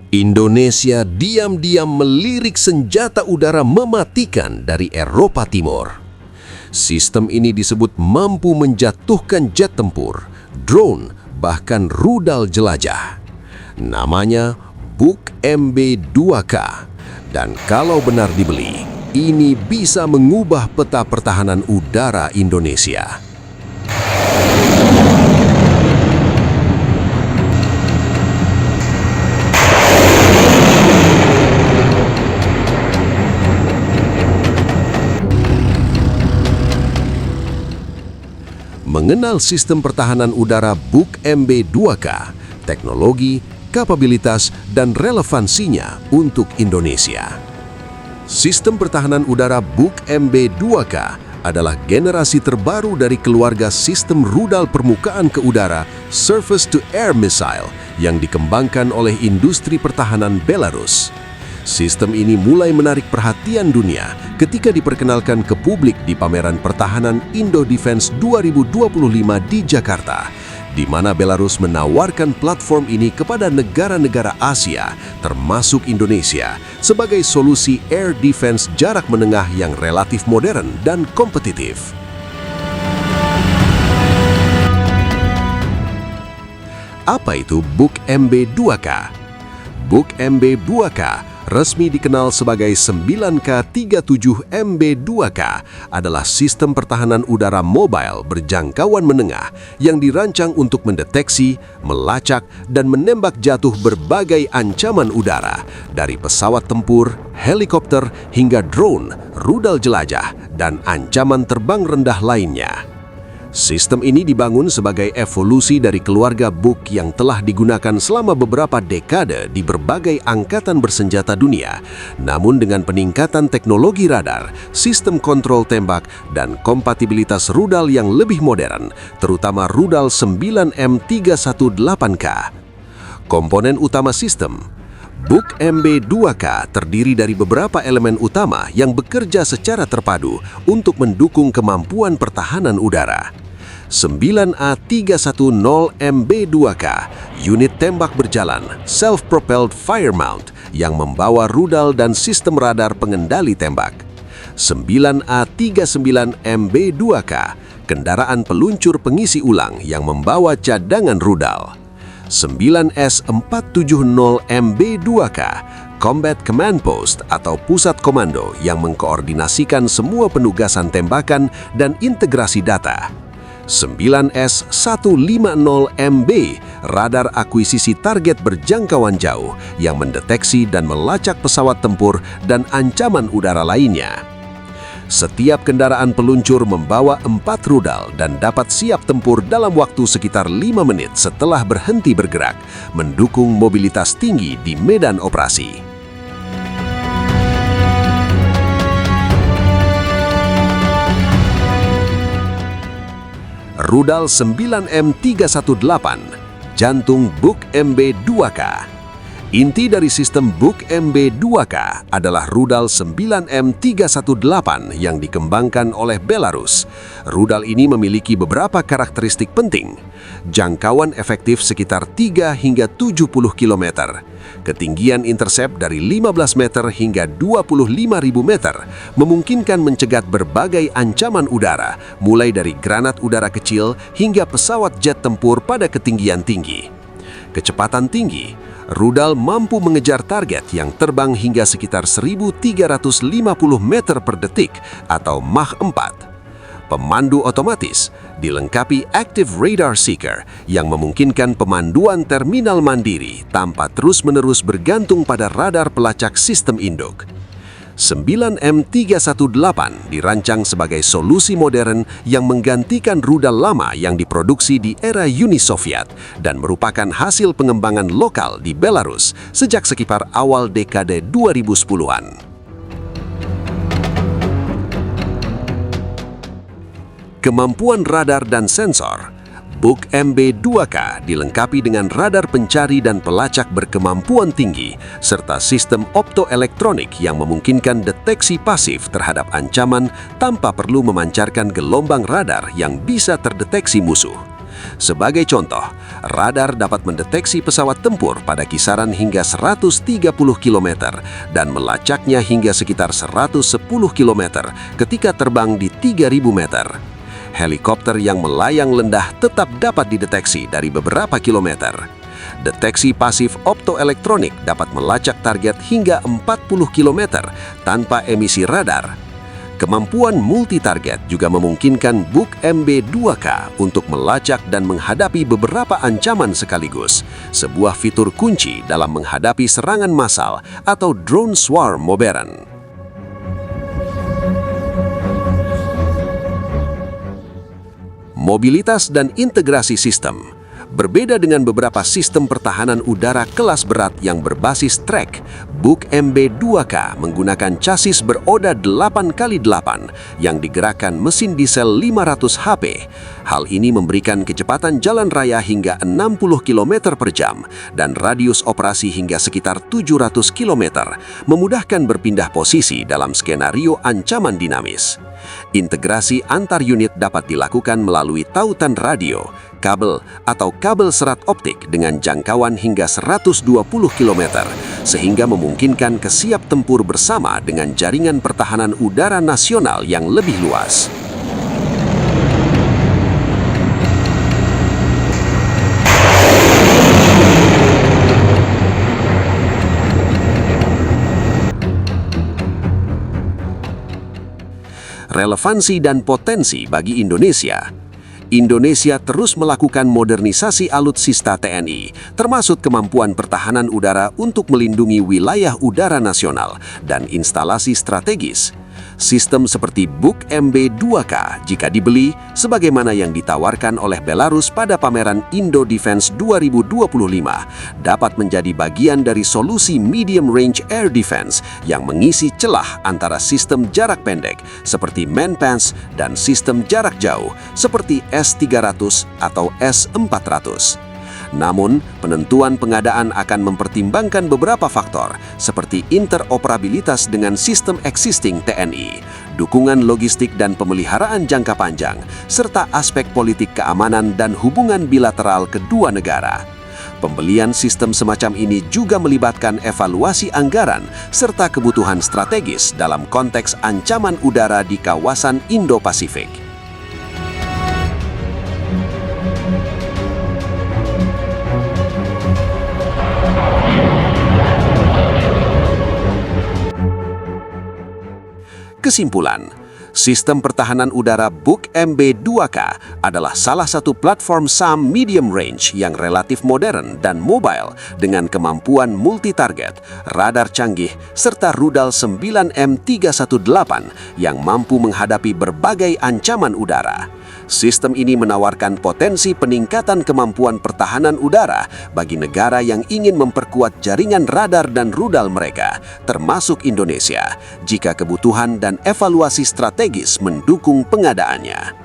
Indonesia diam-diam melirik senjata udara mematikan dari Eropa Timur. Sistem ini disebut mampu menjatuhkan jet tempur, drone, bahkan rudal jelajah. Namanya Buk MB-2K. Dan kalau benar dibeli, ini bisa mengubah peta pertahanan udara Indonesia. Mengenal sistem pertahanan udara Buk MB-2K, teknologi, kapabilitas, dan relevansinya untuk Indonesia. Sistem pertahanan udara Buk MB-2K adalah generasi terbaru dari keluarga sistem rudal permukaan ke udara Surface-to-Air Missile yang dikembangkan oleh industri pertahanan Belarus. Sistem ini mulai menarik perhatian dunia ketika diperkenalkan ke publik di pameran pertahanan Indo-Defense 2025 di Jakarta, di mana Belarus menawarkan platform ini kepada negara-negara Asia, termasuk Indonesia, sebagai solusi air defense jarak menengah yang relatif modern dan kompetitif. Apa itu Buk MB-2K? Buk MB-2K resmi dikenal sebagai 9K37MB-2K adalah sistem pertahanan udara mobile berjangkauan menengah yang dirancang untuk mendeteksi, melacak, dan menembak jatuh berbagai ancaman udara dari pesawat tempur, helikopter, hingga drone, rudal jelajah, dan ancaman terbang rendah lainnya. Sistem ini dibangun sebagai evolusi dari keluarga Buk yang telah digunakan selama beberapa dekade di berbagai angkatan bersenjata dunia, namun dengan peningkatan teknologi radar, sistem kontrol tembak, dan kompatibilitas rudal yang lebih modern, terutama rudal 9M318K. Komponen utama sistem Buk MB-2K terdiri dari beberapa elemen utama yang bekerja secara terpadu untuk mendukung kemampuan pertahanan udara. 9A310MB-2K, unit tembak berjalan, self-propelled fire mount yang membawa rudal dan sistem radar pengendali tembak. 9A39MB-2K, kendaraan peluncur pengisi ulang yang membawa cadangan rudal. 9S470MB-2K, Combat Command Post atau pusat komando yang mengkoordinasikan semua penugasan tembakan dan integrasi data. 9S150MB, radar akuisisi target berjangkauan jauh yang mendeteksi dan melacak pesawat tempur dan ancaman udara lainnya. Setiap kendaraan peluncur membawa 4 rudal dan dapat siap tempur dalam waktu sekitar 5 menit setelah berhenti bergerak, mendukung mobilitas tinggi di medan operasi. Rudal 9M318, jantung Buk MB-2K. Inti dari sistem Buk MB-2K adalah rudal 9M318 yang dikembangkan oleh Belarus. Rudal ini memiliki beberapa karakteristik penting. Jangkauan efektif sekitar 3 hingga 70 km. Ketinggian intercept dari 15 meter hingga 25.000 meter memungkinkan mencegat berbagai ancaman udara, mulai dari granat udara kecil hingga pesawat jet tempur pada ketinggian tinggi. Kecepatan tinggi, rudal mampu mengejar target yang terbang hingga sekitar 1.350 meter per detik atau Mach 4. Pemandu otomatis dilengkapi Active Radar Seeker yang memungkinkan pemanduan terminal mandiri tanpa terus-menerus bergantung pada radar pelacak sistem induk. 9M318 dirancang sebagai solusi modern yang menggantikan rudal lama yang diproduksi di era Uni Soviet dan merupakan hasil pengembangan lokal di Belarus sejak sekitar awal dekade 2010-an. Kemampuan radar dan sensor. Buk MB-2K dilengkapi dengan radar pencari dan pelacak berkemampuan tinggi, serta sistem optoelektronik yang memungkinkan deteksi pasif terhadap ancaman tanpa perlu memancarkan gelombang radar yang bisa terdeteksi musuh. Sebagai contoh, radar dapat mendeteksi pesawat tempur pada kisaran hingga 130 km dan melacaknya hingga sekitar 110 km ketika terbang di 3000 meter. Helikopter yang melayang rendah tetap dapat dideteksi dari beberapa kilometer. Deteksi pasif optoelektronik dapat melacak target hingga 40 km tanpa emisi radar. Kemampuan multi-target juga memungkinkan Buk MB2K untuk melacak dan menghadapi beberapa ancaman sekaligus, sebuah fitur kunci dalam menghadapi serangan massal atau drone swarm modern. Mobilitas dan integrasi sistem. Berbeda dengan beberapa sistem pertahanan udara kelas berat yang berbasis trek, Buk MB2K menggunakan chassis beroda 8x8 yang digerakkan mesin diesel 500 HP. Hal ini memberikan kecepatan jalan raya hingga 60 km per jam dan radius operasi hingga sekitar 700 km, memudahkan berpindah posisi dalam skenario ancaman dinamis. Integrasi antar unit dapat dilakukan melalui tautan radio, kabel, atau kabel serat optik dengan jangkauan hingga 120 km, sehingga memungkinkan kesiap tempur bersama dengan jaringan pertahanan udara nasional yang lebih luas. Relevansi dan potensi bagi Indonesia. Indonesia terus melakukan modernisasi alutsista TNI, termasuk kemampuan pertahanan udara untuk melindungi wilayah udara nasional dan instalasi strategis. Sistem seperti Buk MB2K jika dibeli, sebagaimana yang ditawarkan oleh Belarus pada pameran Indo Defense 2025, dapat menjadi bagian dari solusi medium range air defense yang mengisi celah antara sistem jarak pendek seperti Manpass dan sistem jarak jauh seperti S-300 atau S-400. Namun, penentuan pengadaan akan mempertimbangkan beberapa faktor seperti interoperabilitas dengan sistem existing TNI, dukungan logistik dan pemeliharaan jangka panjang, serta aspek politik keamanan dan hubungan bilateral kedua negara. Pembelian sistem semacam ini juga melibatkan evaluasi anggaran serta kebutuhan strategis dalam konteks ancaman udara di kawasan Indo-Pasifik. Kesimpulan, sistem pertahanan udara Buk MB2K adalah salah satu platform SAM medium range yang relatif modern dan mobile dengan kemampuan multi-target, radar canggih, serta rudal 9M318 yang mampu menghadapi berbagai ancaman udara. Sistem ini menawarkan potensi peningkatan kemampuan pertahanan udara bagi negara yang ingin memperkuat jaringan radar dan rudal mereka, termasuk Indonesia, jika kebutuhan dan evaluasi strategis mendukung pengadaannya.